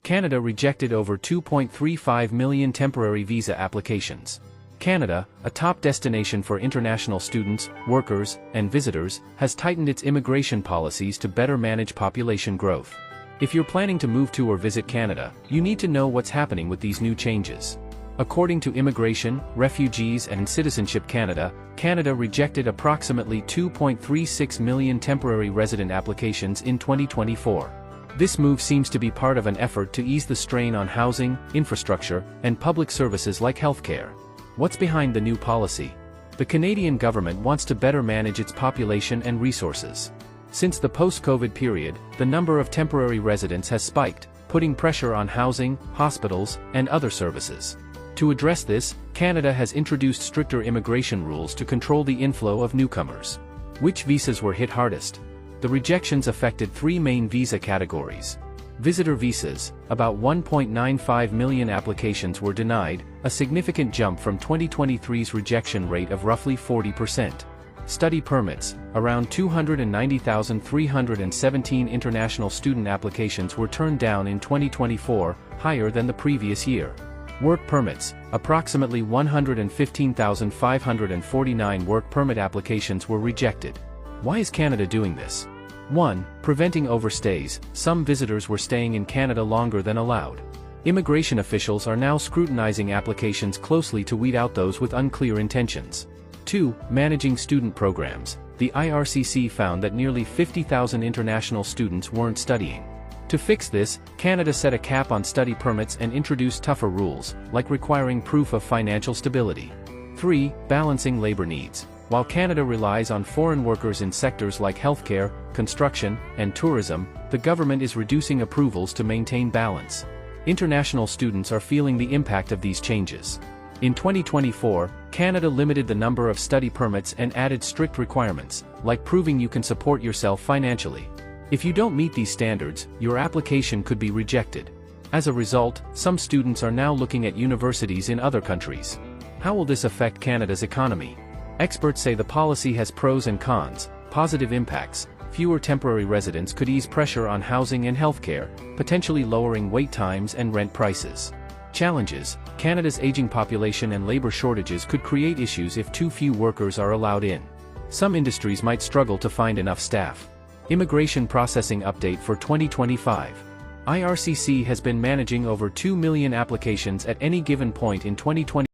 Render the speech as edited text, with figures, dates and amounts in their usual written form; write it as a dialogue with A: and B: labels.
A: Canada rejected over 2.35 million temporary visa applications. Canada, a top destination for international students, workers, and visitors, has tightened its immigration policies to better manage population growth. If you're planning to move to or visit Canada, you need to know what's happening with these new changes. According to Immigration, Refugees and Citizenship Canada, Canada rejected approximately 2.36 million temporary resident applications in 2024. This move seems to be part of an effort to ease the strain on housing, infrastructure, and public services like healthcare. What's behind the new policy? The Canadian government wants to better manage its population and resources. Since the post-COVID period, the number of temporary residents has spiked, putting pressure on housing, hospitals, and other services. To address this, Canada has introduced stricter immigration rules to control the inflow of newcomers. Which visas were hit hardest? The rejections affected three main visa categories. Visitor visas, about 1.95 million applications were denied, a significant jump from 2023's rejection rate of roughly 40%. Study permits, around 290,317 international student applications were turned down in 2024, higher than the previous year. Work permits, approximately 115,549 work permit applications were rejected. Why is Canada doing this? 1. Preventing overstays. Some visitors were staying in Canada longer than allowed. Immigration officials are now scrutinizing applications closely to weed out those with unclear intentions. 2. Managing student programs. The IRCC found that nearly 50,000 international students weren't studying. To fix this, Canada set a cap on study permits and introduced tougher rules, like requiring proof of financial stability. 3. Balancing labor needs. While Canada relies on foreign workers in sectors like healthcare, construction, and tourism, the government is reducing approvals to maintain balance. International students are feeling the impact of these changes. In 2024, Canada limited the number of study permits and added strict requirements, like proving you can support yourself financially. If you don't meet these standards, your application could be rejected. As a result, some students are now looking at universities in other countries. How will this affect Canada's economy? Experts say the policy has pros and cons. Positive impacts: fewer temporary residents could ease pressure on housing and healthcare, potentially lowering wait times and rent prices. Challenges: Canada's aging population and labor shortages could create issues if too few workers are allowed in. Some industries might struggle to find enough staff. Immigration processing update for 2025. IRCC has been managing over 2 million applications at any given point in 2020.